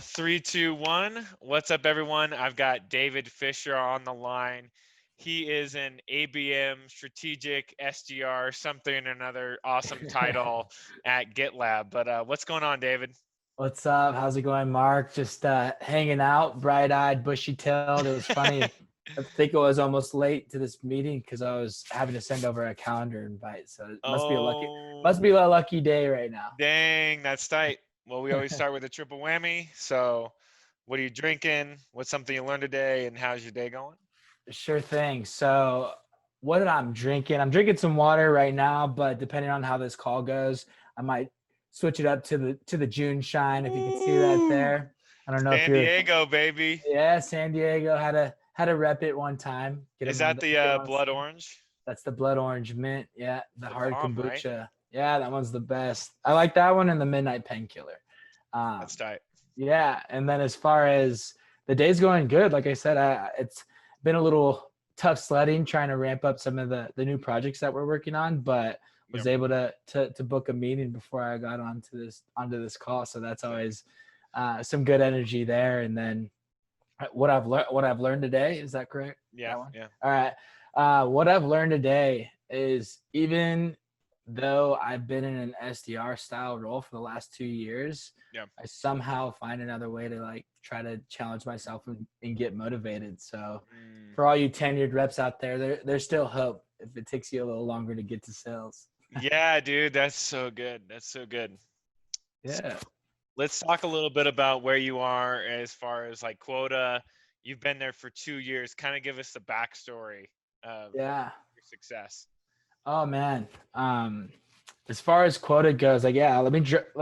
Three, two, one. What's up, everyone? I've got David Fisher on the line. He is an ABM strategic SDR, something another awesome title at GitLab. But what's going on, David? What's up? How's it going, Mark? Just hanging out, bright-eyed, bushy-tailed. It was funny. I think it was almost late to this meeting because I was having to send over a calendar invite. So it must be Oh, a lucky day right now. dang, that's tight. Well, we always start with a triple whammy. So, what are you drinking? What's something you learned today? And how's your day going? Sure thing. So what I'm drinking? I'm drinking some water right now, but depending on how this call goes, I might switch it up to the June shine. If you can see that Ooh, there. I don't know if San you're. Diego, baby. Yeah, San Diego had a rep it one time. Is that Get the him on blood stage. orange? That's the blood orange mint. Yeah, the The hard bomb, right? kombucha. Yeah, that one's the best. I like that one and the midnight painkiller. Um, That's tight. yeah, and then as far as the day's going good, like I said, it's been a little tough sledding trying to ramp up some of the new projects that we're working on, but was Yep. able to book a meeting before I got onto this call. So that's Sick. always some good energy there. And then what I've learned today, is that correct? Yeah, That one. yeah. All right. What I've learned today is, even though I've been in an SDR style role for the last 2 years, Yeah. I somehow find another way to like try to challenge myself and get motivated. So Mm. for all you tenured reps out there, there's still hope if it takes you a little longer to get to sales. Yeah, dude, that's so good. That's so good. So Yeah. let's talk a little bit about where you are as far as like quota. You've been there for 2 years. Kind of give us the backstory of Yeah. your success. Oh man. As far as quota goes, like, yeah, let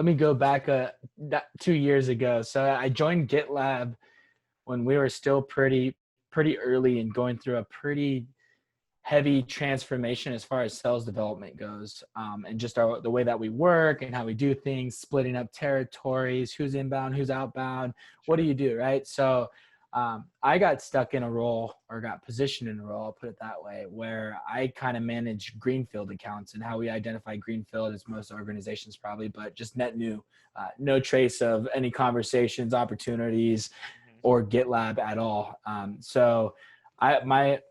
me go back 2 years ago. So I joined GitLab when we were still pretty early and going through a pretty heavy transformation as far as sales development goes, and just the way that we work and how we do things, splitting up territories, who's inbound, who's outbound, what do Sure. you do, right? So I got stuck in a role, or got positioned in a role, I'll put it that way, where I kind of manage greenfield accounts. And how we identify greenfield is most organizations probably, but just net new, no trace of any conversations, opportunities, Hmm. or GitLab at all. So I my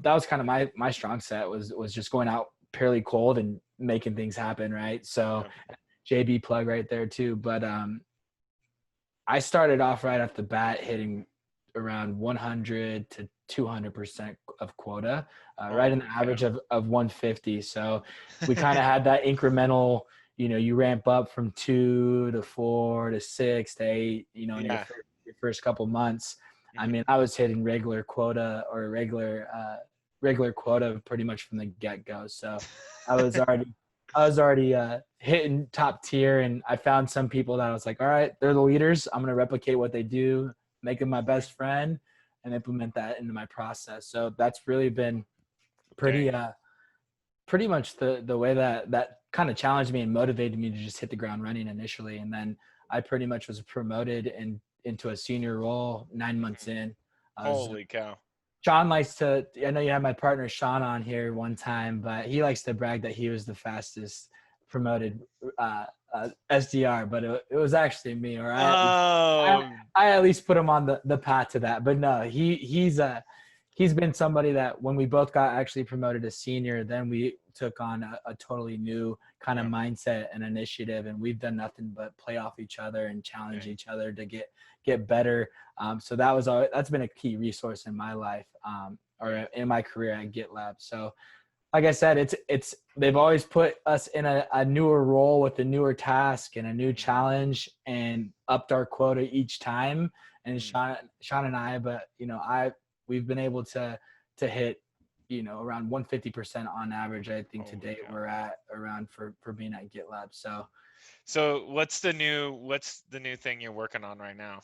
that was kind of my strong set, was just going out purely cold and making things happen, right? So Yeah. JB plug right there too. But I started off right off the bat hitting around 100 to 200% of quota, right in the Holy average cow. of 150. So we kind of had that incremental, you ramp up from 2 to 4 to 6 to 8, in your Yeah. first couple months. I Hmm. mean, I was hitting regular quota, or regular quota pretty much from the get go. So I was already I was already hitting top tier, and I found some people that I was like, all right, they're the leaders. I'm going to replicate what they do, make them my best friend, and implement that into my process. So that's really been pretty, Dang. uh, pretty much the way that kind of challenged me and motivated me to just hit the ground running initially. And then I pretty much was promoted into a senior role 9 months Mhm. in. I was Holy cow. Sean likes to, I know you had my partner Sean on here one time, but he likes to brag that he was the fastest promoted uh, SDR, but it was actually me, or I, Oh, I at least put him on the path to that. But no, he's been somebody that when we both got actually promoted to senior, then we took on a totally new kind of yeah. mindset and initiative, and we've done nothing but play off each other and challenge Dang. each other to get better. So that's been a key resource in my life, or Yeah. in my career at GitLab. So like I said, it's they've always put us in a newer role with a newer task and a new Hmm. challenge, and upped our quota each time. And Hmm. Sean and I, but we've been able to hit, around 150% on average. I think to Holy date cow. we're at around, for being at GitLab. So what's the new thing you're working on right now?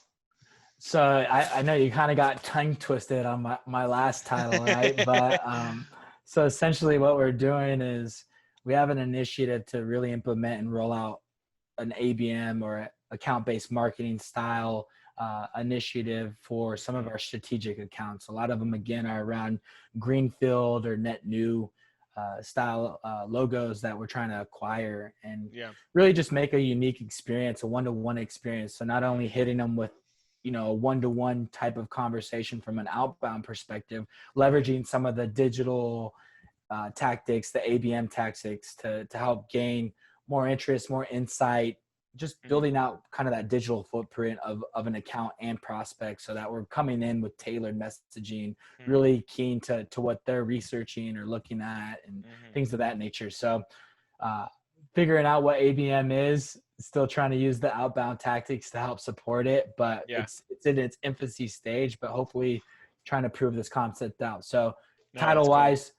So I know you kind of got tongue twisted on my last title, right? But so essentially what we're doing is we have an initiative to really implement and roll out an ABM, or account-based marketing style initiative for some of Mhm. our strategic accounts. A lot of them, again, are around greenfield or net new style logos that we're trying to acquire, and Yeah. really just make a unique experience, a one-to-one experience. So not only hitting them with, a one-to-one type of conversation from an outbound perspective, leveraging some of the digital tactics, the ABM tactics to help gain more interest, more insight, just Mhm. building out kind of that digital footprint of an account and prospect, so that we're coming in with tailored messaging, Mhm. really keen to what they're researching or looking at, and Mhm. things of that nature. So uh, figuring out what ABM is, still trying to use the outbound tactics to help support it, but Yeah. it's in its infancy stage, but hopefully trying to prove this concept out. So No, title that's cool. wise,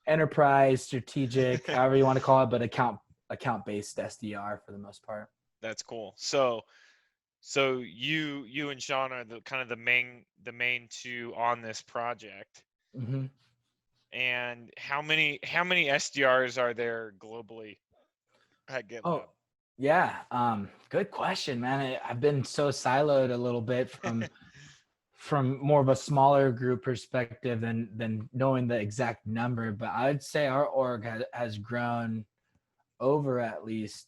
enterprise, strategic, however you want to call it, but account based SDR for the most part. That's cool. So you and Sean are the kind of the main two on this project. Hmm. And how many SDRs are there globally at GitLab? Oh, yeah. Good question, man. I've been so siloed a little bit from more of a smaller group perspective than knowing the exact number, but I'd say our org has grown over at least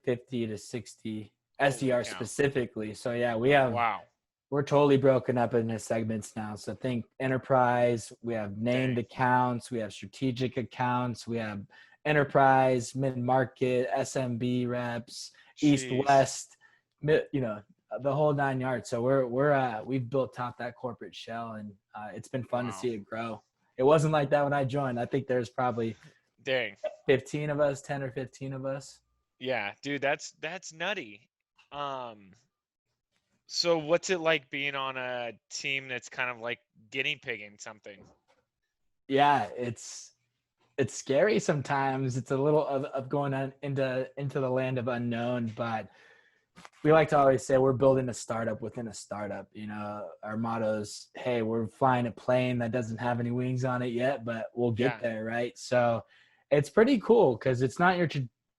50 to 60 Holy SDR cow. specifically. So yeah, Wow. we're totally broken up into segments now. So think enterprise, we have named Dang. accounts, we have strategic accounts, we have enterprise, mid-market, SMB reps, east, Jeez. west, the whole 9 yards. So we've built out that corporate shell, and it's been fun to Wow. see it grow. It wasn't like that when I joined. I think there's probably Dang. 15 of us, 10 or 15 of us. Yeah, dude, that's nutty. Um, so what's it like being on a team that's kind of like guinea pigging something? Yeah, it's scary sometimes. It's a little of going on into the land of unknown, but we like to always say we're building a startup within a startup. Our motto is, hey, we're flying a plane that doesn't have any wings on it yet, but we'll Yeah. get there, right? So it's pretty cool because it's not your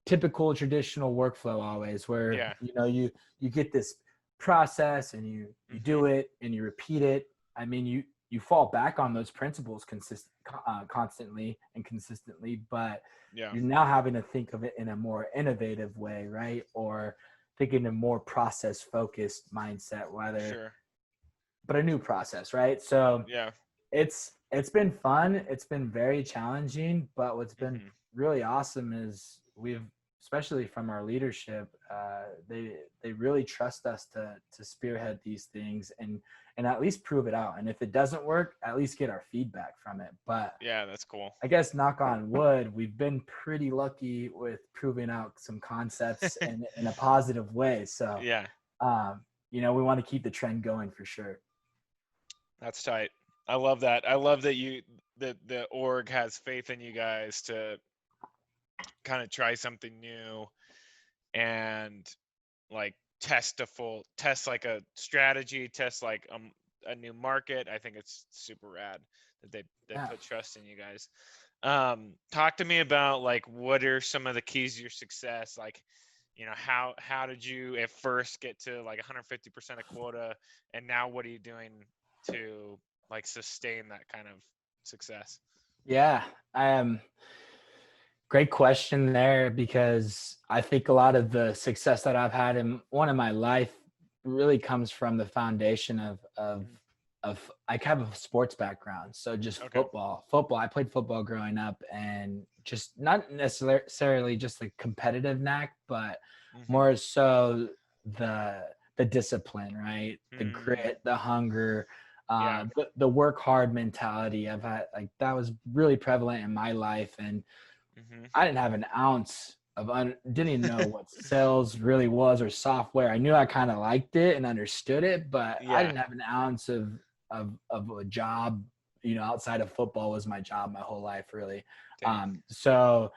typical traditional workflow always, where Yeah. you get this process and you Mhm. do it and you repeat it. I mean, you fall back on those principles constantly and consistently, but Yeah. you're now having to think of it in a more innovative way, right? Or thinking a more process focused mindset, Sure. but a new process, right? So Yeah. it's been fun. It's been very challenging, but what's been Mhm. really awesome is we've, especially from our leadership, they really trust us to spearhead these things and at least prove it out. And if it doesn't work, at least get our feedback from it. But Yeah, that's cool. I guess knock on wood, we've been pretty lucky with proving out some concepts in a positive way. So, Yeah, we want to keep the trend going for sure. that's tight. I love that. I love that the org has faith in you guys to kind of try something new and like test like a strategy, test like a new market. I think it's super rad that they Yeah. put trust in you guys. Talk to me about like what are some of the keys to your success? Like, how did you at first get to like 150% of quota, and now what are you doing to like sustain that kind of success? Yeah. Great question there, because I think a lot of the success that I've had in my life really comes from the foundation Mhm. of I have a sports background. So just Okay. football. I played football growing up, and just not necessarily just a competitive knack, but Mm-hmm. more so the the discipline, right? The Mm, grit, the hunger, yeah. the work hard mentality. I've had, like, that was really prevalent in my life, and Mm-hmm. I didn't have an ounce didn't even know what sales really was or software. I knew I kind of liked it and understood it, but I Yeah. didn't have an ounce of a job. Outside of football was my job my whole life, really. Dang. So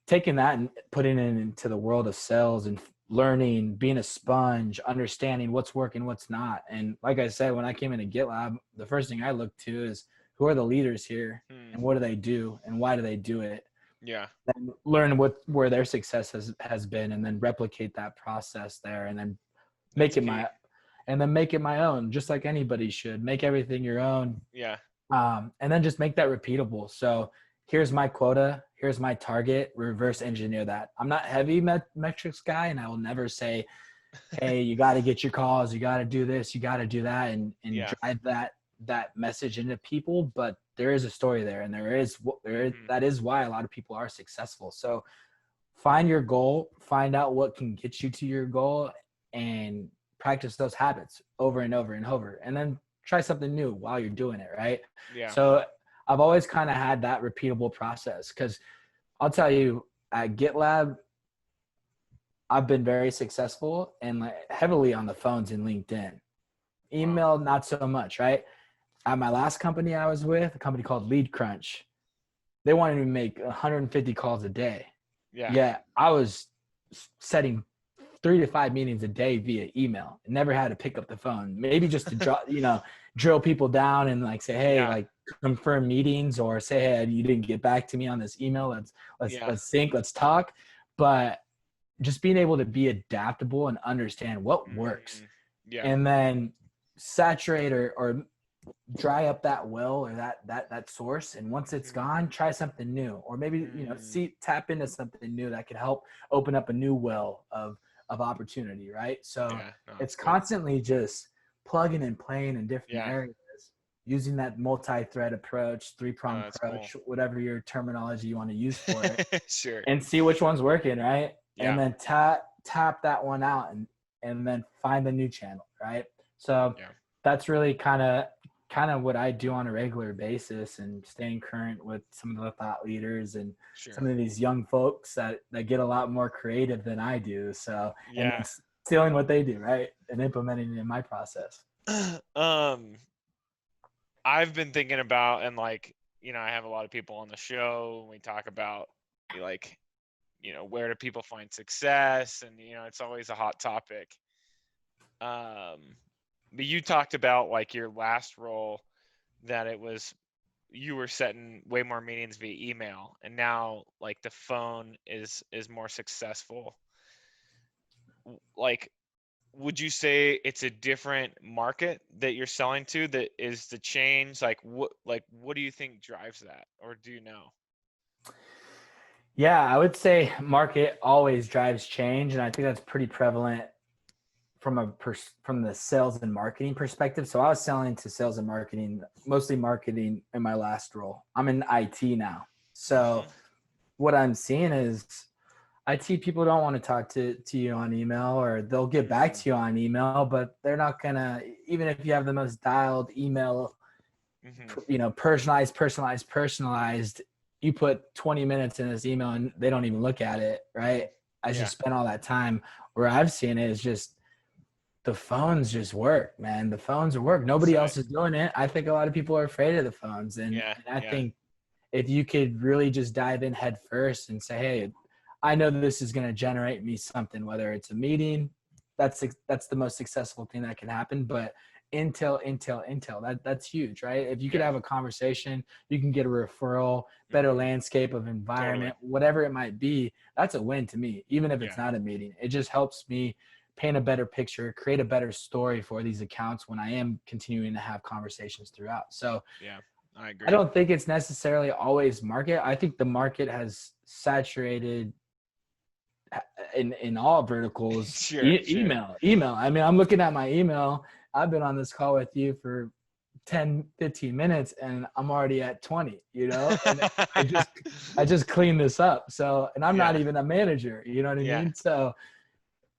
taking that and putting it into the world of sales and learning, being a sponge, understanding what's working, what's not. And like I said, when I came into GitLab, the first thing I looked to is, who are the leaders here Hmm. and what do they do and why do they do it? Yeah. Then learn where their success has been, and then replicate that process there, and then make That's it key. my own, just like anybody should make everything your own. Yeah. And then just make that repeatable. So here's my quota, here's my target, reverse engineer that. I'm not heavy metrics guy, and I will never say, hey, you got to get your calls, you got to do this, you got to do that, and Yeah. drive that message into people. But there is a story there, and Mhm. that is why a lot of people are successful. So find your goal, find out what can get you to your goal, and practice those habits over and over and over, and then try something new while you're doing it, right? Yeah. So I've always kind of had that repeatable process, because I'll tell you, at GitLab, I've been very successful and like heavily on the phones and LinkedIn. Wow. Email, not so much, right? At my last company I was with, a company called Lead Crunch, they wanted me to make 150 calls a day. Yeah. Yeah, I was setting 3 to 5 meetings a day via email. Never had to pick up the phone. Maybe just to drill people down and like say, hey, Yeah. like confirm meetings, or say, hey, you didn't get back to me on this email. Yeah. Let's sync, let's talk. But just being able to be adaptable and understand what works, Mm, yeah. and then saturate or dry up that well, or that source, and once it's Mhm. gone, try something new, or maybe Mm, tap into something new that could help open up a new well of opportunity, right? So yeah. No, it's that's good. constantly just plugging and playing in different Yeah. areas, using that multi-thread approach, No, three-prong that's cool. approach, whatever your terminology you want to use for it, Sure. and see which one's working, right? And Yeah. then tap that one out, and then find the new channel, right? So Yeah. that's really kind of what I do on a regular basis, and staying current with some of the thought leaders and Sure. some of these young folks that get a lot more creative than I do. So, and then Yeah. stealing what they do, right? And implementing it in my process. um, I've been thinking about, and like, I have a lot of people on the show and we talk about like, where do people find success, and it's always a hot topic. Um, but you talked about like your last role, that you were setting way more meetings via email, and now like the phone is more successful. Like, would you say it's a different market that you're selling to that is the change? Like what do you think drives that, or do you know? Yeah, I would say market always drives change, and I think that's pretty prevalent from the sales and marketing perspective. So I was selling to sales and marketing, mostly marketing in my last role. I'm in IT now. So Hmm. what I'm seeing is IT people don't want to talk to you on email, or they'll get back Mm, to you on email, but they're not gonna, even if you have the most dialed email, hmm. personalized, you put 20 minutes in this email and they don't even look at it, right? I Yeah. just spent all that time. Where I've seen it is just the phones just work, man. The phones work. That's Nobody right. else is doing it. I think a lot of people are afraid of the phones. Yeah. And I Yeah. think if you could really just dive in head first and say, hey, I know this is going to generate me something, whether it's a meeting, that's the most successful thing that can happen. But intel, that's huge, right? If you could Yeah. have a conversation, you can get a referral, better Hmm. landscape of Totally. environment, whatever it might be. That's a win to me, even if it's Yeah. not a meeting. It just helps me paint a better picture, create a better story for these accounts when I am continuing to have conversations throughout. So Yeah. I I agree. don't think it's necessarily always market. I think the market has saturated in all verticals. Sure. Sure. Email. I mean, I'm looking at my email. I've been on this call with you for 10-15 minutes, and I'm already at 20, and I just I just cleaned this up. So, and I'm not Yeah. even a manager, you know what I Yeah. mean? So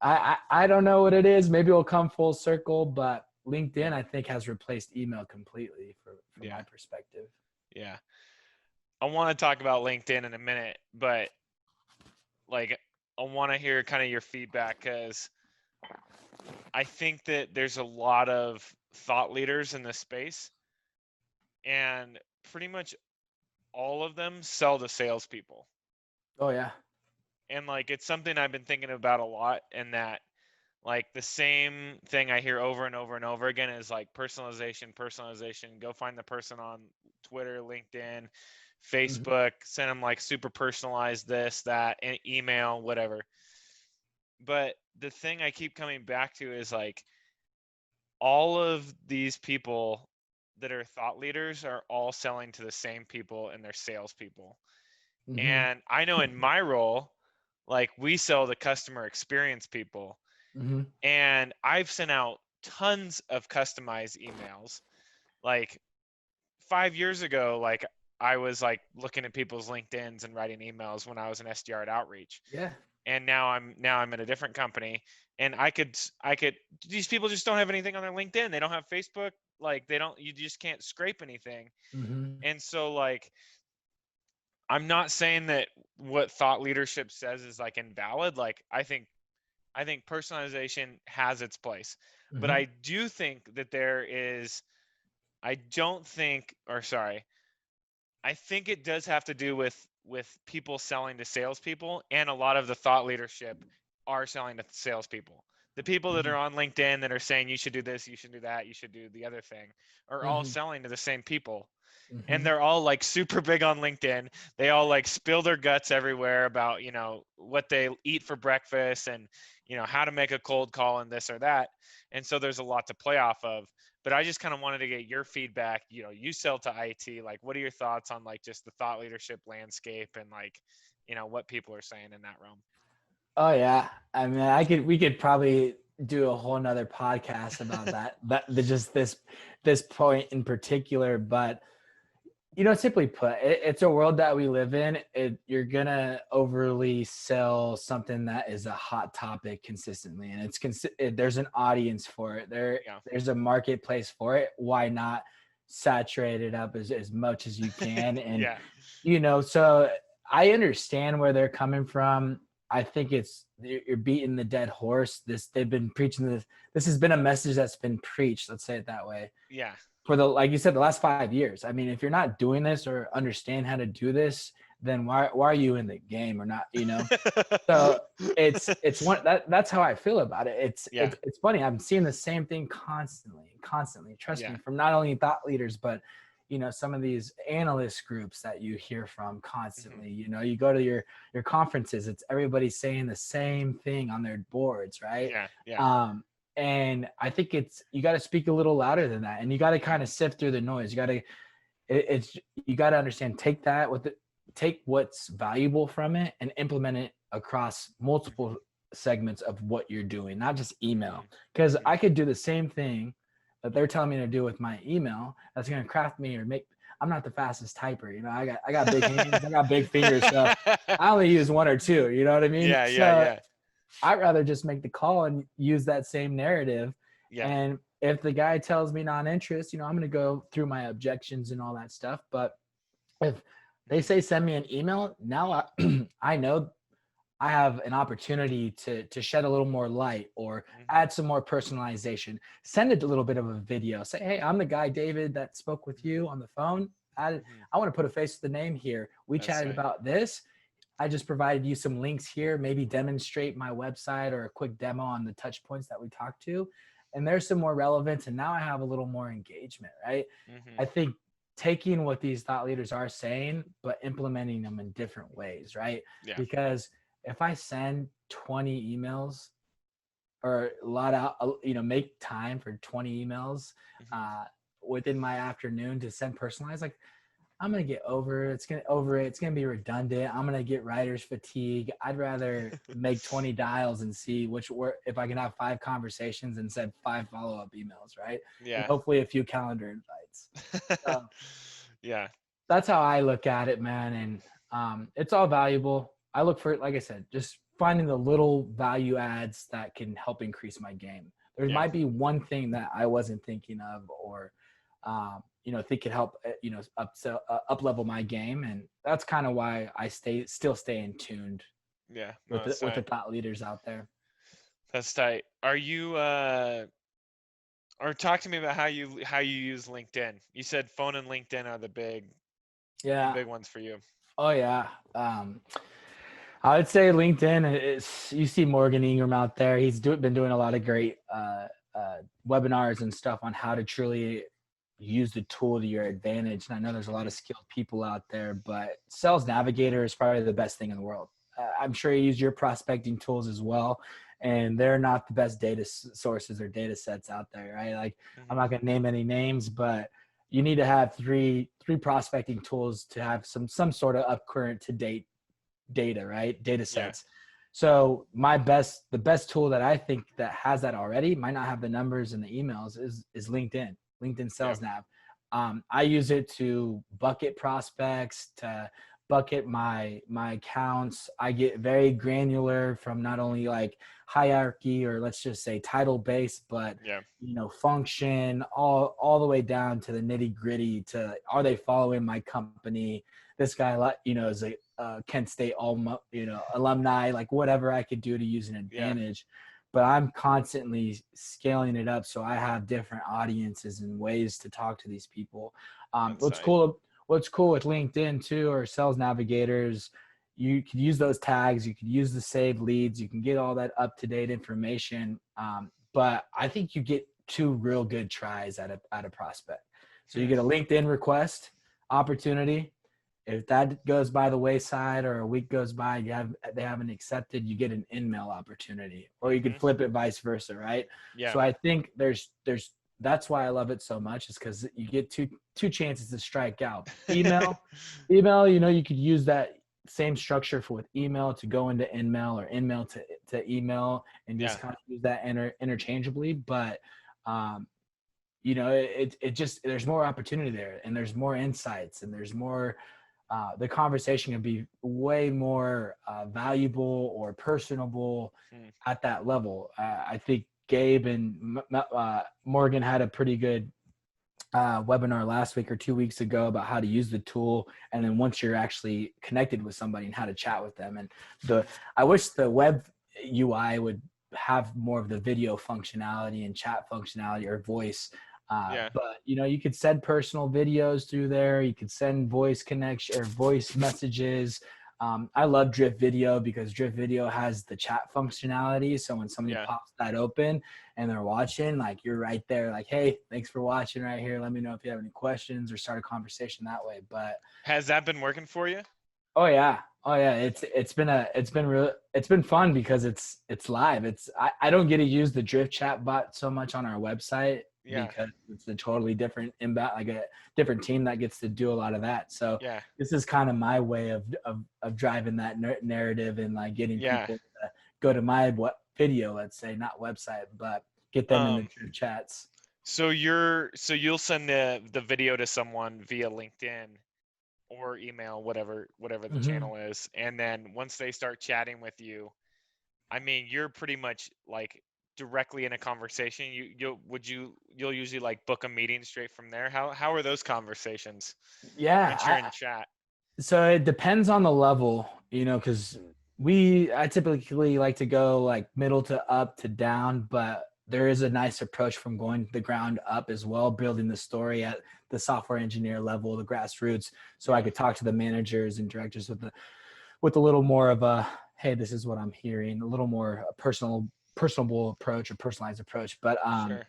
I don't know what it is. Maybe it'll come full circle, but LinkedIn, I think, has replaced email completely from Yeah. my perspective. Yeah. I want to talk about LinkedIn in a minute, but like I want to hear kind of your feedback, because I think that there's a lot of thought leaders in this space, and pretty much all of them sell to salespeople. Oh yeah. And like it's something I've been thinking about a lot, and that like the same thing I hear over and over and over again is like personalization, personalization. Go find the person on Twitter, LinkedIn, Mhm. Facebook, send them like super personalized this, that, and email, whatever. But the thing I keep coming back to is like all of these people, that are thought leaders are all selling to the same people, and they're salespeople. Mm-hmm. And I know in my role, like we sell the customer experience people, Mm-hmm. and I've sent out tons of customized emails. Like 5 years ago, like I was like looking at people's LinkedIn's and writing emails when I was an SDR at Outreach. Yeah. And now I'm at a different company, and I could these people just don't have anything on their LinkedIn. They don't have Facebook. Like they don't, you just can't scrape anything. Mm-hmm. And so like I'm not saying that what thought leadership says is like invalid. Like I think personalization has its place. But Mm-hmm. I do think that there is I don't think or sorry, I think it does have to do with people selling to salespeople, and a lot of the thought leadership are selling to salespeople. The people that Mm-hmm. are on LinkedIn that are saying you should do this, you should do that, you should do the other thing, are all Mm-hmm. selling to the same people, and Mm-hmm. they're all like super big on LinkedIn. They all like spill their guts everywhere about, what they eat for breakfast and, how to make a cold call and this or that. And so there's a lot to play off of. But I just kind of wanted to get your feedback. You sell to IT. Like, what are your thoughts on like just the thought leadership landscape and like, what people are saying in that realm? Oh yeah. I mean, we could probably do a whole nother podcast about just this point in particular. But simply put, it's a world that we live in. You're gonna overly sell something that is a hot topic consistently, and there's an audience for it. Yeah. There's a marketplace for it. Why not saturate it up as much as you can? And Yeah. so I understand where they're coming from. I think you're beating the dead horse. They've been preaching this. This has been a message that's been preached. Let's say it that way Yeah. for like you said, the last 5 years. I mean, if you're not doing this or understand how to do this, then why are you in the game or not? So it's that's how I feel about it. Yeah. It's funny. I'm seeing the same thing constantly. Trust Yeah. me, from not only thought leaders, but some of these analyst groups that you hear from Mhm. constantly. You go to your conferences, it's everybody saying the same thing on their boards, right? Yeah. Yeah. And I think you got to speak a little louder than that, and you got to kind of sift through the noise. You got to understand, take what's valuable from it and implement it across multiple segments of what you're doing, not just email. Mhm. Because Mhm. I could do the same thing that they're telling me to do with my email. That's going to craft me or make. I'm not the fastest typer. I got big hands, I got big fingers, so I only use one or two. You know what I mean? Yeah. Yeah. So Yeah. I'd rather just make the call and use that same narrative. Yeah. And if the guy tells me non-interest, I'm going to go through my objections and all that stuff. But if they Mhm. say send me an email, now I know I have an opportunity to shed a little more light or Mhm. add some more personalization. Send a little bit of a video. Say, hey, I'm the guy, David, that spoke with Mhm. you on the phone. I Mhm. want to put a face to the name here. We That's chatted right. about this. I just provided you some links here, maybe demonstrate my website or a quick demo on the touch points that we talked to. And there's some more relevance. And now I have a little more engagement, right? Mhm. I think taking what these thought leaders are saying, but implementing them in different ways, right? Yeah. Because if I send 20 emails or make time for 20 emails Mhm. uh, within my afternoon to send personalized, like I'm gonna get over it. It's gonna be redundant. I'm gonna get writer's fatigue. I'd rather make 20 dials and see which work if I can have 5 conversations and send 5 follow-up emails, right? And Yeah. hopefully a few calendar invites. So Yeah. that's how I look at it, man. And it's all valuable. I look for, like I said, just finding the little value adds that can help increase my game. There Yeah. might be one thing that I wasn't thinking of, or think could help, up level my game, and that's kind of why I still stay in tuned Yeah. No, with that's with the tight. thought leaders out there. That's tight. Are you or talk to me about how you use LinkedIn. You said phone and LinkedIn are the Yeah. big ones for you. Oh yeah. I would say LinkedIn is. You see Morgan Ingram out there. He's been doing a lot of great webinars and stuff on how to truly use the tool to your advantage. And I know there's a lot of Mhm. skilled people out there, but Sales Navigator is probably the best thing in the world. I'm sure you use your prospecting tools as well, and they're not the best data sources or data sets out there, right? Like I'm Mhm. not going to name any names, but you need to have three prospecting tools to have some sort of up current to date data, right? Data Yeah. sets. So the best tool that I think that has that already, might not have the numbers and the emails, is LinkedIn Yeah. Sales Nav. I use it to bucket prospects, to bucket my accounts. I get very granular from not only like hierarchy, or let's just say title based, but Yeah. function, all the way down to the nitty gritty, to are they following my company? This guy, is a Kent State alumni, like whatever I could do to use an Yeah. advantage. But I'm constantly scaling it up, so I have different audiences and ways to talk to these people. That's What's tight. cool with LinkedIn too, or Sales Navigators, you could use those tags, you could use the saved leads, you can get all that up to date information. But I think you get two real good tries at a prospect. So you Hmm. get a LinkedIn request opportunity. If that goes by the wayside, or a week goes by, they haven't accepted, you get an in-mail opportunity, or you could Hmm. flip it vice versa, right? Yeah. So I think there's that's why I love it so much, is because you get two chances to strike out. Email, you could use that same structure with email to go into in-mail, or in-mail to email, and Yeah. just kind of use that interchangeably. But it just, there's more opportunity there, and there's more insights, and there's more, the conversation can be way more valuable or personable Hmm. at that level. I think Gabe and Morgan had a pretty good webinar last week or 2 weeks ago about how to use the tool, and then once you're actually connected with somebody, and how to chat with them. And I wish the web UI would have more of the video functionality and chat functionality, or voice. Yeah. But you could send personal videos through there. You could send voice connection or voice messages. I love Drift Video, because Drift Video has the chat functionality. So when somebody Yeah. pops that open and they're watching, like, you're right there, like, hey, thanks for watching right here. Let me know if you have any questions, or start a conversation that way. But Has that been working for you? oh yeah, it's been fun, because it's live. I don't get to use the Drift chat bot so much on our website, Yeah. because it's a totally different inbound, like a different team that gets to do a lot of that. So Yeah. this is kind of my way of driving that narrative, and like getting Yeah. people to go to my video, let's say, not website, but get them in the Drift chats. So you'll send the video to someone via LinkedIn or email, whatever the Mm-hmm. channel is, and then once they start chatting with you, I mean, you're pretty much like directly in a conversation. You'll usually like book a meeting straight from there. How are those conversations once you're in Yeah, chat? so it depends on the level, because I typically like to go like middle to up to down, but there is a nice approach from going the ground up as well, building the story at the software engineer level, the grassroots, so I Yeah. could talk to the managers and directors with a little more of a, hey, this is what I'm hearing, a little more personable approach, or personalized approach. But Sure.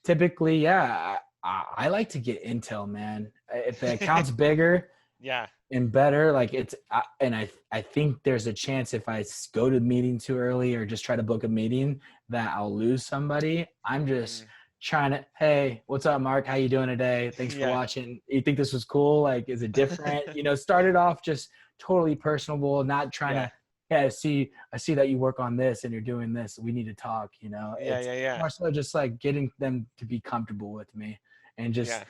typically, yeah, I like to get intel, man. If the account's bigger Yeah. and better, like I think there's a chance, if I go to meeting too early, or just try to book a meeting, that I'll lose somebody. I'm just Mm. trying to, hey, what's up, Mark, how you doing today? Thanks for Yeah. watching. You think this was cool? Like, is it different? Started off just totally personable, not trying Yeah. to, yeah, I see that you work on this and you're doing this, we need to talk. Yeah. It's Yeah. Yeah. more so just like getting them to be comfortable with me, and just Yeah.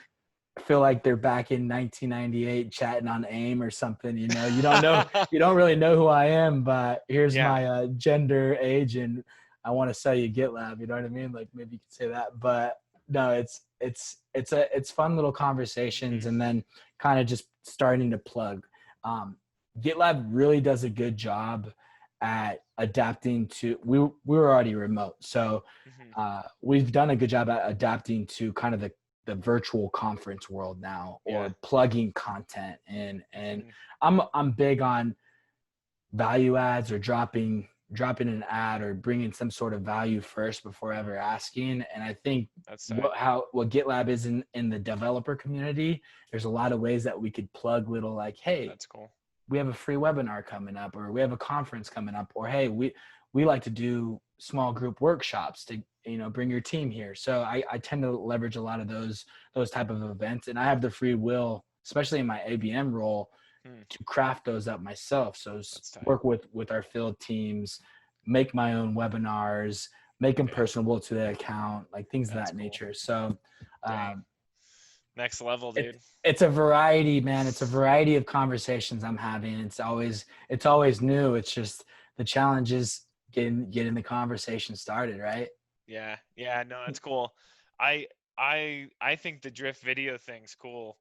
feel like they're back in 1998 chatting on AIM or something. You don't really know who I am, but here's Yeah. my gender, age, and I want to sell you GitLab. You know what I mean? Like, maybe you could say that, but no, it's fun little conversations, Mhm. and then kind of just starting to plug. GitLab really does a good job at adapting to, we were already remote, so Mhm. we've done a good job at adapting to kind of the virtual conference world now, Yeah. or plugging content in. And Mhm. I'm big on value adds, or dropping an ad, or bringing some sort of value first before ever asking. And I think That's tight. what GitLab is in the developer community, there's a lot of ways that we could plug little, like, hey, That's cool. we have a free webinar coming up, or we have a conference coming up, or hey, we like to do small group workshops to, bring your team here. So I tend to leverage a lot of those type of events, and I have the free will, especially in my ABM role, Hmm, to craft those up myself. So that's tight. work with our field teams, make my own webinars, make them Okay, personable to the account, like things of that's that cool. nature. So Dang, um, next level, it, dude. it's a variety, man. It's a variety of conversations I'm having. It's always new. It's just the challenge is getting the conversation started, right? Yeah, yeah, no, that's cool. I think the drift video thing's cool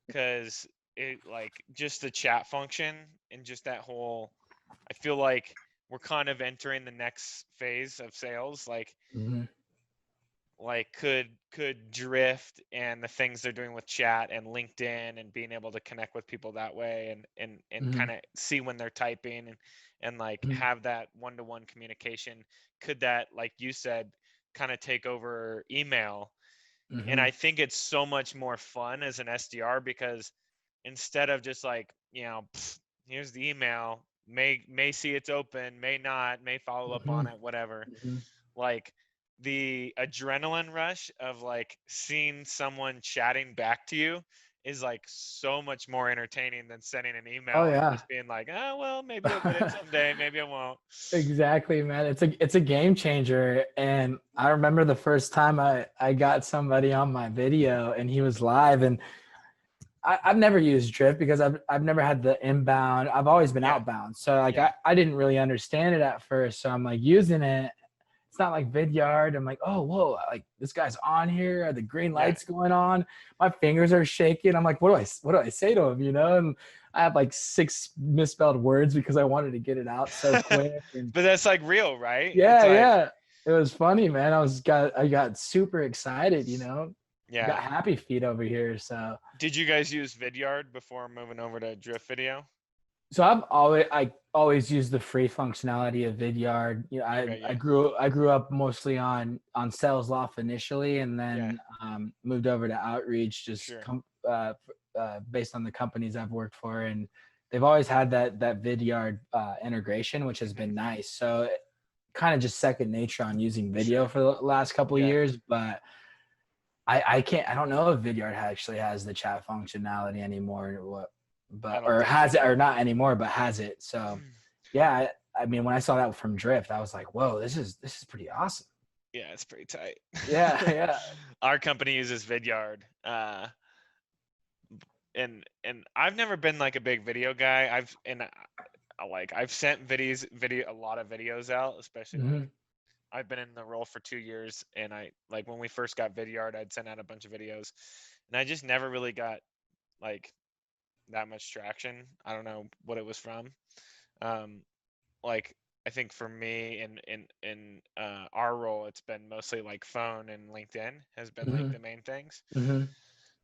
because it like just the chat function and just that whole. I feel like we're kind of entering the next phase of sales. Hmm. Like could drift and the things they're doing with chat and LinkedIn and being able to connect with people that way and Hmm. kind of see when they're typing and like Hmm. have that one-to-one communication, could that, like you said, kind of take over email? And Hmm. I think it's so much more fun as an SDR because instead of just like, here's the email, may see it's open, may not, may follow up Hmm. on it, whatever. Hmm. Like the adrenaline rush of like seeing someone chatting back to you is like so much more entertaining than sending an Oh email and yeah. just being like, oh well, maybe I'll get it someday, maybe I won't. Exactly, man. It's a game changer. And I remember the first time I got somebody on my video and he was live, and I've never used Drift because I've never had the inbound. I've always been Yeah, outbound. So like yeah, I didn't really understand it at first. So I'm like using it. It's not like Vidyard. I'm like, oh whoa, like this guy's on here. Are the green yeah. lights going on? My fingers are shaking. I'm like, what do I say to him? And I have like 6 misspelled words because I wanted to get it out so quick. And But that's like real, right? It's yeah, like, yeah. It was funny, man. I got super excited, got yeah. happy feet over here. Did you guys use Vidyard before moving over to Drift Video? So I always use the free functionality of Vidyard. Okay, I yeah, grew up mostly on Sales Loft initially, and yeah, then moved over to Outreach, just sure. based on the companies I've worked for, and they've always had that Vidyard integration, which has Hmm, been nice. So kind of just second nature on using video sure. for the last couple of Yeah, years, but I don't know if Vidyard actually has the chat functionality anymore or what, I but don't or think they has it do. or not anymore, but has it. So yeah, I mean when I saw that from Drift, I was like, whoa, this is pretty awesome. Yeah, it's pretty tight. Yeah, yeah. Our company uses Vidyard, and I've never been like a big video guy. I've sent video a lot of videos out, especially like Hmm. I've been in the role for 2 years, and I like when we first got Vidyard, I'd send out a bunch of videos, and I just never really got like that much traction. I don't know what it was from. Um, like I think for me in our role, it's been mostly like phone and LinkedIn has been like Hmm. the main things. Hmm.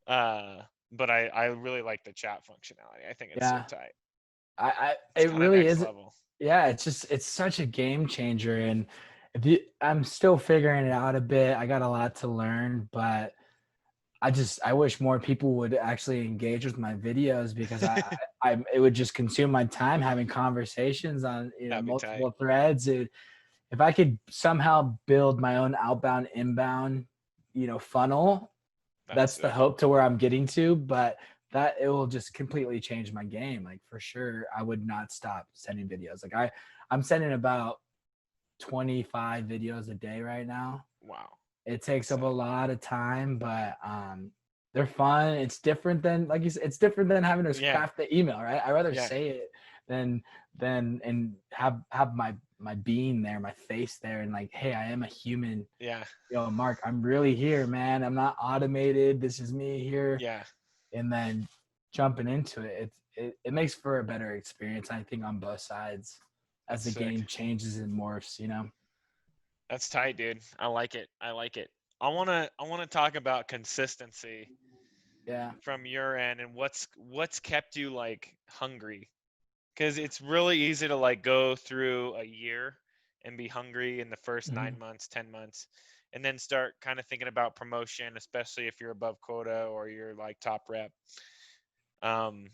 Uh, but I really like the chat functionality. I think it's so Yeah. tight. It's It kind of really next is. level. Yeah, it's such a game changer, and I'm still figuring it out a bit. I got a lot to learn, but I wish more people would actually engage with my videos because it would just consume my time having conversations on That'd be tight. multiple threads. If I could somehow build my own outbound inbound funnel, That's that's the sick. hope to where I'm getting to. But that it will just completely change my game. Like for sure, I would not stop sending videos. Like I'm sending about 25 videos a day right now. Wow, It that's takes up a tight. lot of time, but they're fun. It's different than, like you said, it's different than having to Yeah, craft the email, right? I rather yeah, say it than and have my being there, my face there, and like, hey, I am a human. yeah, Mark, I'm really here, man. I'm not automated. This is me here, yeah. and then jumping into it. It makes for a better experience, I think, on both sides as That's the sick. game changes and morphs. That's tight, dude. I like it. I like it. I wanna talk about consistency Yeah. from your end and what's kept you like hungry, because it's really easy to like go through a year and be hungry in the first Hmm. 9 months, 10 months, and then start kind of thinking about promotion, especially if you're above quota or you're like top rep. Um,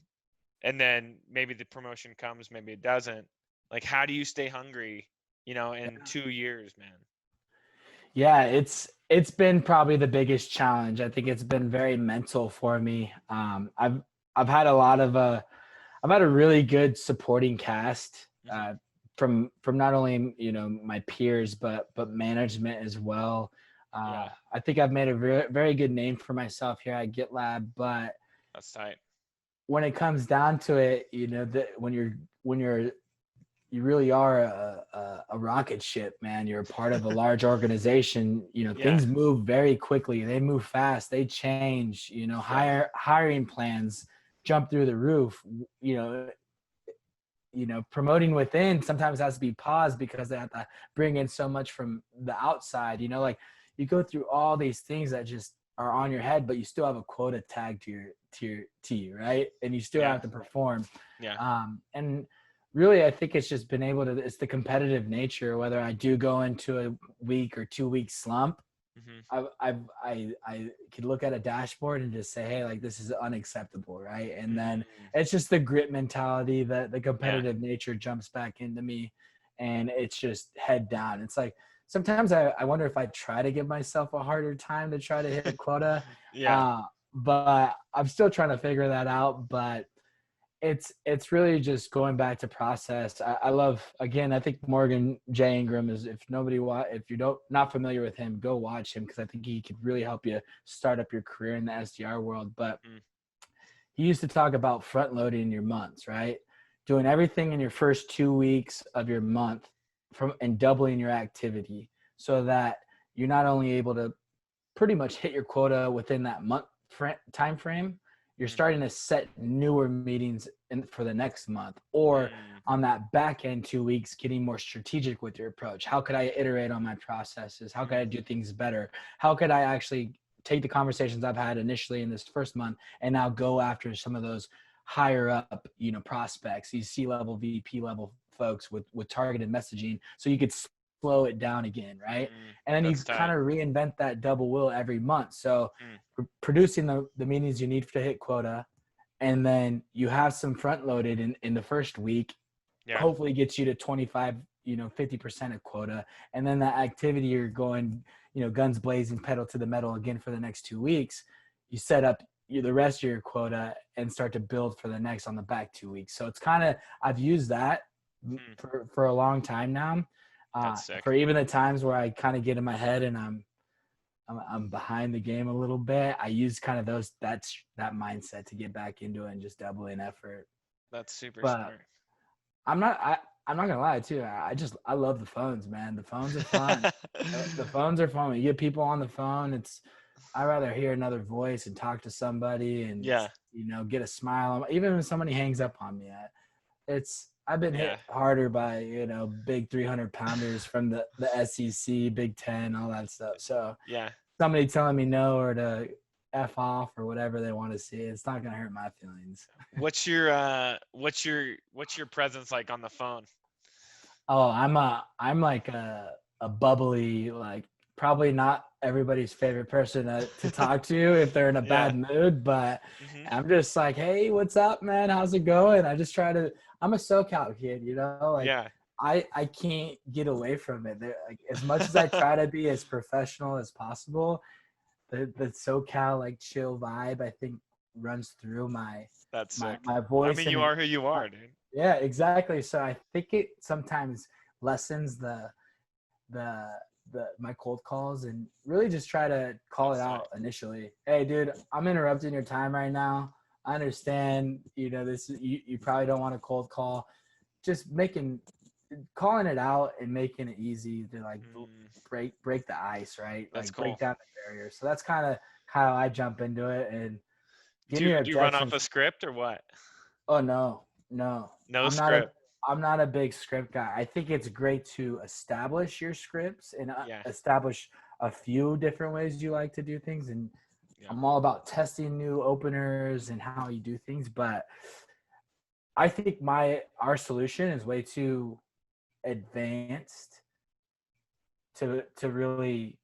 and then maybe the promotion comes, maybe it doesn't. Like, how do you stay hungry in 2 years, man. Yeah, it's been probably the biggest challenge. I think it's been very mental for me. I've had a lot of I've had a really good supporting cast Hmm. from not only my peers but management as well. Yeah, I think I've made a very good name for myself here at GitLab, but that's tight. when it comes down to it, that when you're you really are a rocket ship, man. You're a part of a large organization. Yeah, Things move very quickly. They move fast. They change. yeah, Hiring plans jump through the roof. You know, promoting within sometimes has to be paused because they have to bring in so much from the outside. Like you go through all these things that just are on your head, but you still have a quota tag to you, right? And you still yeah, have to perform. yeah. And really, I think it's just been able to. It's the competitive nature. Whether I do go into a week or 2 week slump, Hmm. I could look at a dashboard and just say, hey, like this is unacceptable, right? And then Mm, it's just the grit mentality that the yeah, competitive nature jumps back into me, and it's just head down. It's like sometimes I wonder if I try to give myself a harder time to try to hit quota, yeah, but I'm still trying to figure that out. But it's really just going back to process. I love, again, I think Morgan J. Ingram is, if you don't not familiar with him, go watch him because I think he could really help you start up your career in the SDR world. But mm, he used to talk about front loading your months, right? Doing everything in your first 2 weeks of your month and doubling your activity so that you're not only able to pretty much hit your quota within that month time frame, you're mm, starting to set newer meetings for the next month, or mm, on that back end 2 weeks, getting more strategic with your approach. How could I iterate on my processes? How could I mm, do things better? How could I actually take the conversations I've had initially in this first month and now go after some of those higher up, prospects, these C-level, VP level folks with targeted messaging, so you could slow it down again, right? mm. And then you That's kind tight. of reinvent that double wheel every month. So Mm, producing the meetings you need to hit quota, and then you have some front loaded in the first week, yeah. hopefully gets you to 25, 50% of quota. And then that activity you're going, guns blazing, pedal to the metal again for the next 2 weeks. You set up the rest of your quota and start to build for the next on the back 2 weeks. So it's kind of, I've used that Mm, for a long time now. that's sick. For even the times where I kind of get in my head and I'm behind the game a little bit, I use kind of that mindset to get back into it and just doubling effort. That's super But smart. I'm not I, I'm not gonna lie too. I love the phones, man. The phones are fun. The phones are fun. When you get people on the phone, I'd rather hear another voice and talk to somebody and Yeah, get a smile. Even when somebody hangs up on me, I've been hit yeah, harder by big 300 pounders from the SEC, Big Ten, all that stuff. So yeah. somebody telling me no or to F off or whatever they want to see, it's not gonna hurt my feelings. What's your presence like on the phone? Oh, I'm like a bubbly, like probably not everybody's favorite person to talk to if they're in a Yeah. bad mood, but Hmm. I'm just like, hey, what's up, man? How's it going? I'm a SoCal kid, like Yeah. I can't get away from it. Like as much as I try to be as professional as possible, the SoCal like chill vibe I think runs through That's sick. my I voice mean, and you it are who you are, dude. yeah, exactly. So I think it sometimes lessens the my cold calls and really just try to call it That's tight. out initially. Hey, dude, I'm interrupting your time right now. I understand, this you probably don't want a cold call. Just calling it out and making it easy to like Mm, break the ice, right? that's Like break cool. down the barrier. So that's kind of how I jump into it and give Do me you your do you run off objections. a script or what? Oh no, no. No I'm not a script. I'm not a big script guy. I think it's great to establish your scripts and Yeah. establish a few different ways you like to do things. And Yeah. I'm all about testing new openers and how you do things. But I think our solution is way too advanced to really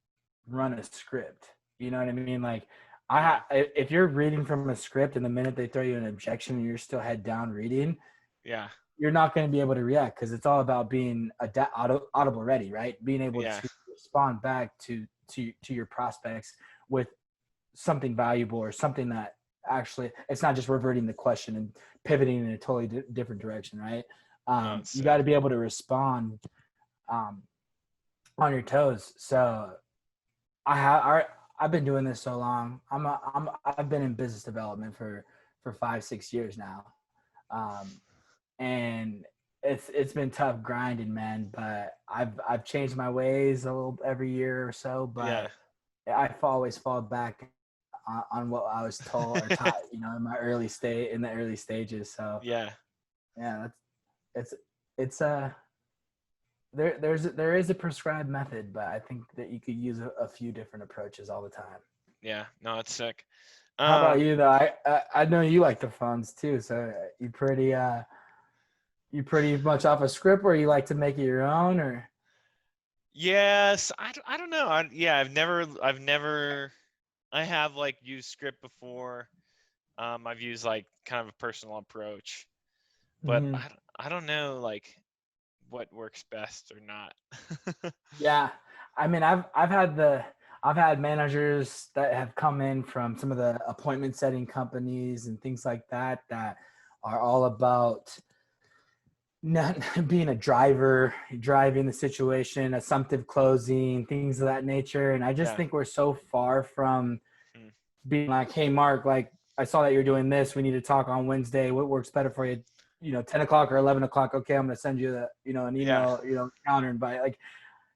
run a script. You know what I mean? Like Yeah. if you're reading from a script and the minute they throw you an objection and you're still head down reading, Yeah. you're not going to be able to react because it's all about being audible ready, right? Being able Yeah. to respond back to your prospects with something valuable or something that actually it's not just reverting the question and pivoting in a totally different direction, right? No, it's You got to sick. be able to respond um, on your toes. So I've been doing this so long. I've been in business development for 5-6 years now, and it's been tough grinding, man. But I've changed my ways a little every year or so. Yeah. But I always fall back on what I was told or taught, in the early stages. So Yeah. yeah, it's there is a prescribed method, but I think that you could use a few different approaches all the time. Yeah. No, it's sick. How about you though? I know you like the phones too, so you pretty much off a script, or you like to make it your own, or Yes, I don't know. Yeah, I have like used script before. I've used like kind of a personal approach, but mm-hmm. I don't know like what works best or not. Yeah, I mean, I've had managers that have come in from some of the appointment setting companies and things like that that are all about not being a driver, driving the situation, assumptive closing, things of that nature. And I just Yeah. think we're so far from Mm. being like, hey, Mark, like I saw that you're doing this. We need to talk on Wednesday. What works better for you? 10 o'clock or 11 o'clock. Okay, I'm going to send you an Yeah. email, calendar invite. Like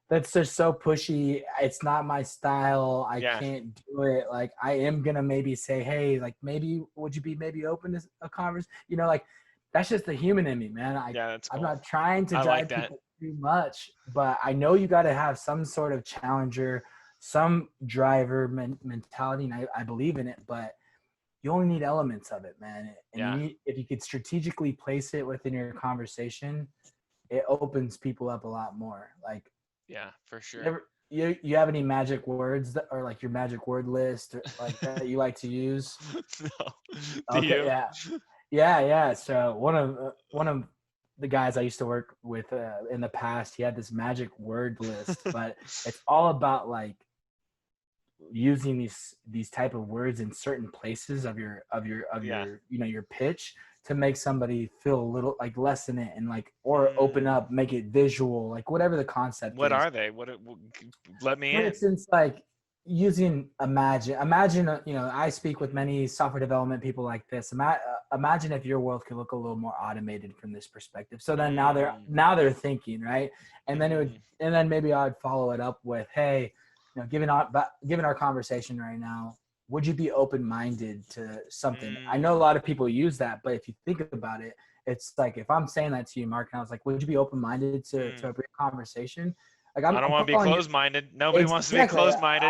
that's just so pushy. It's not my style. I Yeah. can't do it. Like I am gonna maybe say, hey, like maybe would you be maybe open to a conversation? Like that's just the human in me, man. Yeah, that's I'm cool. not trying to I like drive that. people too much, but I know you got to have some sort of challenger, some driver mentality, and I believe in it. But you only need elements of it, man. And Yeah. if you could strategically place it within your conversation, it opens people up a lot more. Like Yeah, for sure. you have any magic words that are like your magic word list or like that you like to use? No. Do Okay, you? yeah. So one of the guys I used to work with in the past, he had this magic word list, but it's all about like using these type of words in certain places of Yeah. your pitch to make somebody feel a little like lessen it and like or open Mm. up, make it visual, like whatever the concept What is. are they? Let me For in. instance, like using imagine I speak with many software development people like this. Imagine if your world could look a little more automated from this perspective. So then Mm. now they're thinking, right? And then Mm. and then maybe I'd follow it up with, hey, given our conversation right now, would you be open-minded to something? I know a Mm. lot of people use that, but if you think about it, it's like if I'm saying that to you, Mark, and I was like, would you be open-minded to Mm. a brief conversation? Like I don't I'm want to be calling you. closed-minded. Nobody wants to be Exactly. closed-minded.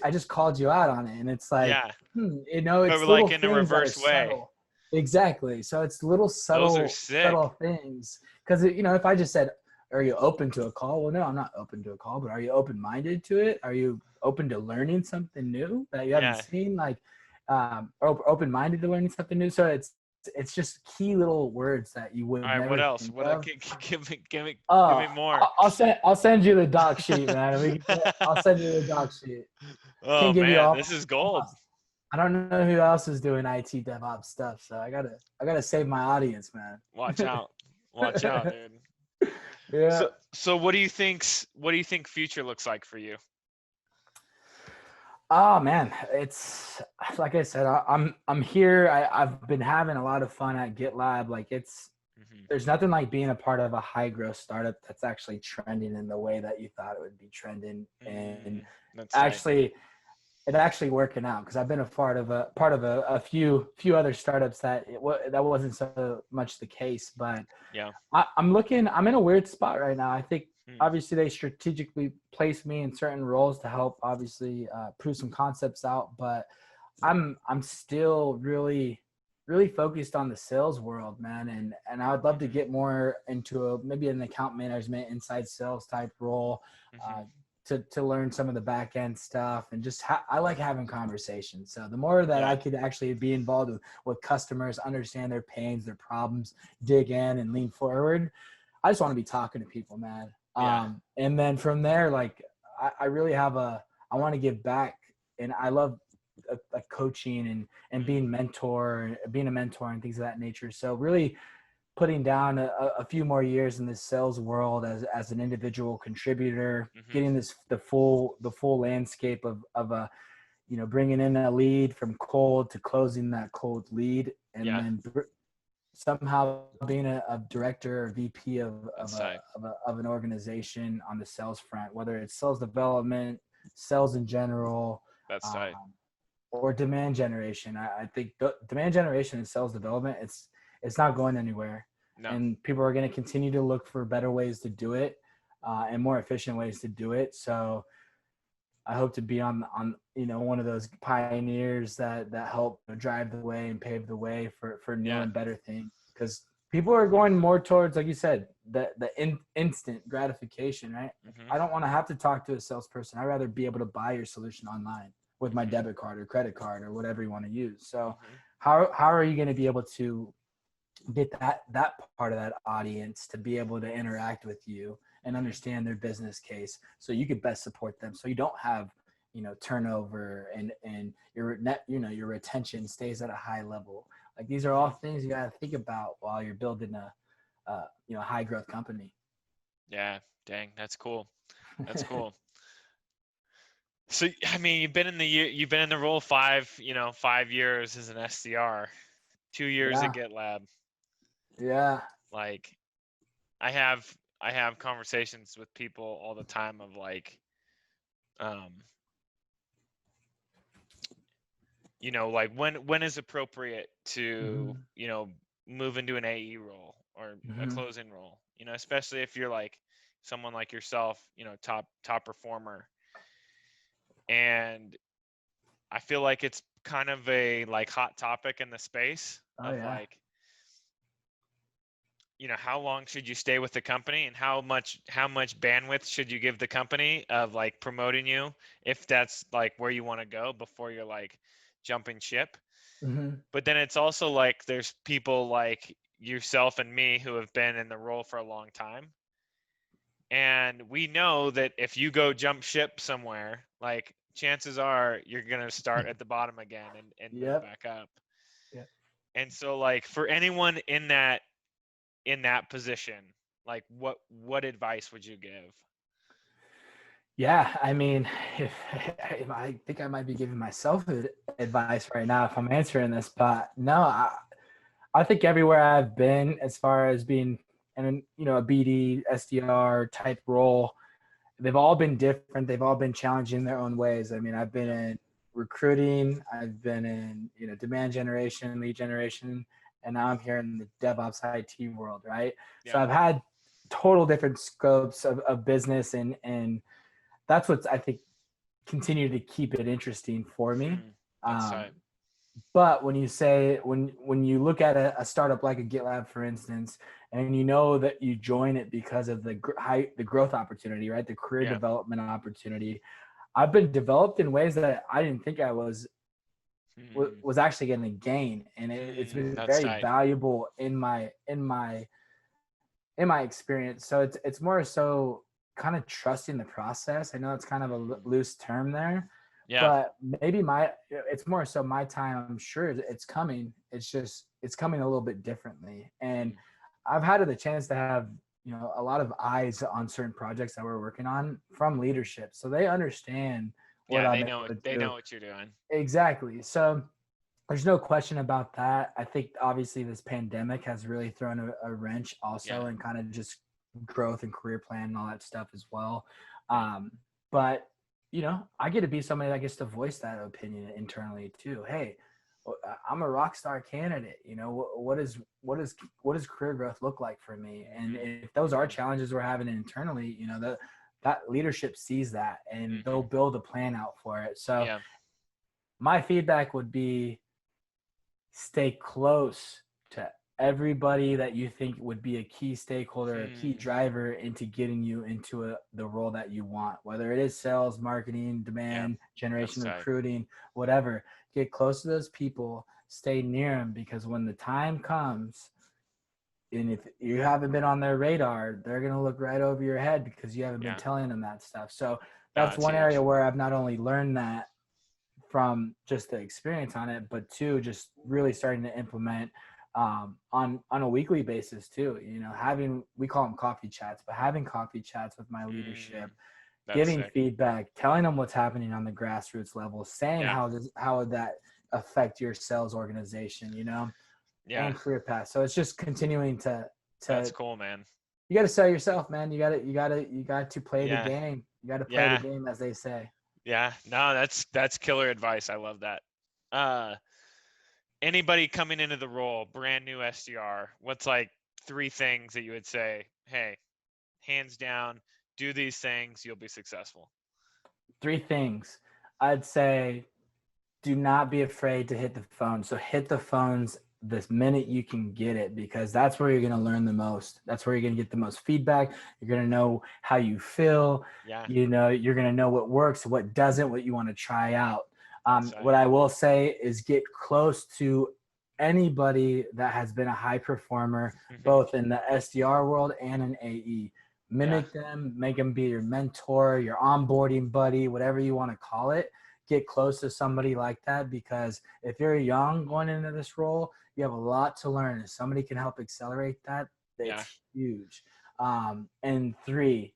I just called you out on it, and it's like, Yeah, but it's little like in a things that are reverse way. subtle. Exactly. So it's little Those are sick. subtle things. Because if I just said, "Are you open to a call?" Well, no, I'm not open to a call. But are you open-minded to it? Are you open to learning something new that you haven't Yeah. seen? Like, open-minded to learning something new. So it's just key little words that you All would right. What never else? think What? of. Give Oh, me more. I'll send you the doc sheet, man. I'll send you the doc sheet. Oh Can't give you man, all. this is gold. I don't know who else is doing IT DevOps stuff, so I gotta save my audience, man. Watch out. Watch out, dude. Yeah. So what do you think future looks like for you? Oh man, it's like I said. I'm here. I've been having a lot of fun at GitLab. Like Hmm. there's nothing like being a part of a high growth startup that's actually trending in the way that you thought it would be trending, and Mm, that's tight. actually it actually working out because I've been a part of a few other startups that that wasn't so much the case. But Yeah. I'm in a weird spot right now. I think Mm, obviously they strategically placed me in certain roles to help obviously prove some concepts out, but I'm still really focused on the sales world, man, and I would love to mhm, get more into maybe an account management, inside sales type role, uh, mhm. to learn some of the back end stuff, and just I like having conversations. So the more that Yeah. I could actually be involved with customers, understand their pains, their problems, dig in and lean forward, I just want to be talking to people, man. Yeah. And then from there, like I really have I want to give back, and I love like coaching and being being a mentor and things of that nature. So really putting down a few more years in the sales world as an individual contributor, getting the full landscape of a, bringing in a lead from cold to closing that cold lead, and Yeah. then somehow being a director or VP That's tight. of an organization on the sales front, whether it's sales development, sales in general, That's um, tight. or demand generation. I think demand generation and sales development, it's not going anywhere. No. And people are going to continue to look for better ways to do it, and more efficient ways to do it. So I hope to be on one of those pioneers that help drive the way and pave the way for new Yeah. and better things, because people are going more towards, like you said, the instant gratification, right? I don't want to have to talk to a salesperson. I'd rather be able to buy your solution online with my debit card or credit card or whatever you want to use. So how are you going to be able to get that part of that audience to be able to interact with you and understand their business case, so you could best support them, so you don't have turnover, and your your retention stays at a high level? Like, these are all things you got to think about while you're building a high growth company. Yeah. Dang, that's cool. That's cool. So I mean, you've been in the role 5 years as an SDR, 2 years Yeah. at GitLab. Yeah. Like, I have conversations with people all the time of like, like when is appropriate to, move into an AE role or a closing role, especially if you're like someone like yourself, top performer. And I feel like it's kind of a like hot topic in the space Oh of yeah. like, how long should you stay with the company, and how much bandwidth should you give the company of like promoting you, if that's like where you want to go before you're like jumping ship. But then it's also like there's people like yourself and me who have been in the role for a long time. And we know that if you go jump ship somewhere, like chances are you're going to start at the bottom again and move Yep. back up. Yep. And so like for anyone in that position, like what advice would you give? Yeah, I mean, if I think I might be giving myself advice right now if I'm answering this, but no, I think everywhere I've been, as far as being in a BD SDR type role, they've all been different. They've all been challenging in their own ways. I mean, I've been in recruiting, I've been in demand generation, lead generation, and now I'm here in the DevOps IT world, right? Yeah. So I've had total different scopes of business, and that's what's, I think, continue to keep it interesting for me. That's right. But when you look at a startup like a GitLab, for instance, and you know that you join it because of the growth opportunity, right? The career Yeah. development opportunity. I've been developed in ways that I didn't think I was actually going to gain, and it's been That's very tight. valuable in my experience. So it's more so kind of trusting the process. I know it's kind of a loose term there, Yeah. but maybe it's more so my time. I'm sure it's coming. It's coming a little bit differently. And I've had the chance to have, a lot of eyes on certain projects that we're working on from leadership. So they understand what I'm able to do. They know what you're doing. Exactly. So there's no question about that. I think obviously this pandemic has really thrown a wrench also in kind of just growth and career plan and all that stuff as well. But I get to be somebody that gets to voice that opinion internally too. Hey, I'm a rock star candidate. What does career growth look like for me? And if those are challenges we're having internally, that leadership sees that, and they'll build a plan out for it. So my feedback would be, stay close to everybody that you think would be a key stakeholder, a key Hmm. driver into getting you into the role that you want, whether it is sales, marketing, Yeah, demand that's generation, tight. recruiting, whatever. Get close to those people, stay near them, because when the time comes, and if you haven't been on their radar, they're going to look right over your head because you haven't been Yeah, telling them that stuff. So no, that's it's one area huge. where I've not only learned that from just the experience on it, but two, just really starting to implement on a weekly basis too. You know, having, we call them coffee chats, but having coffee chats with my leadership, Mm, that's giving sick. feedback, telling them what's happening on the grassroots level, saying Yeah, how would that affect your sales organization, you know, yeah, and career path. So it's just continuing that's to cool, man. you got to sell yourself, man. You got to play the Yeah, game. You got to play the yeah, game, as they say. yeah. No, that's killer advice. I love that. Uh, Anybody coming into the role, brand new SDR, what's like 3 things that you would say, hey, hands down, do these things, you'll be successful? Three things. I'd say, do not be afraid to hit the phone. So hit the phones this minute you can get it, because that's where you're going to learn the most. That's where you're going to get the most feedback. You're going to know how you feel. Yeah, You know, you're going to know what works, what doesn't, what you want to try out. that's What right. I will say is get close to anybody that has been a high performer, both in the SDR world and in AE. Yeah, Mimic them, make them be your mentor, your onboarding buddy, whatever you want to call it. Get close to somebody like that, because if you're young going into this role, you have a lot to learn. If somebody can help accelerate that, yeah. it's huge. And three,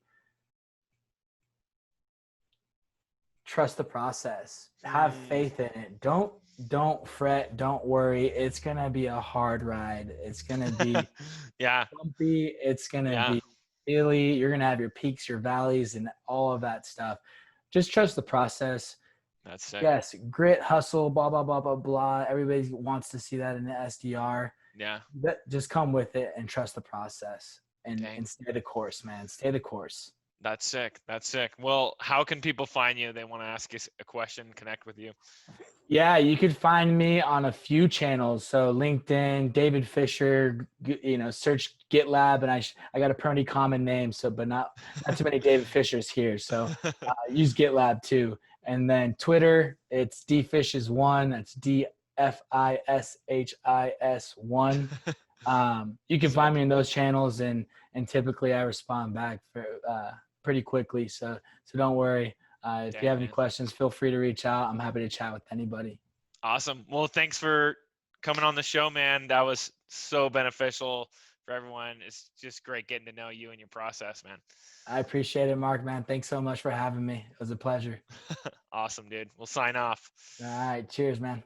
trust the process. Have Mm, faith in it. Don't fret. Don't worry. It's gonna be a hard ride. It's gonna be yeah, bumpy. It's gonna yeah, be hilly. You're gonna have your peaks, your valleys, and all of that stuff. Just trust the process. that's sick. Yes, grit, hustle, blah blah blah blah blah. Everybody wants to see that in the SDR. Yeah, But just come with it and trust the process, dang. and stay the course, man. Stay the course. That's sick. That's sick. Well, how can people find you? They want to ask you a question, connect with you. Yeah, you could find me on a few channels. So LinkedIn, David Fisher, you know, search GitLab, and I got a pretty common name, so but not too many David Fishers here. So use GitLab too. And then Twitter, it's dfishes1. That's DFISHIS1. You can find Sick. me in those channels, and typically I respond back for pretty quickly. So don't worry. If you Dang, have any man. questions, feel free to reach out. I'm happy to chat with anybody. Awesome. Well, thanks for coming on the show, man. That was so beneficial for everyone. It's just great getting to know you and your process, man. I appreciate it, Mark, man. Thanks so much for having me. It was a pleasure. Awesome, dude. We'll sign off. All right. Cheers, man.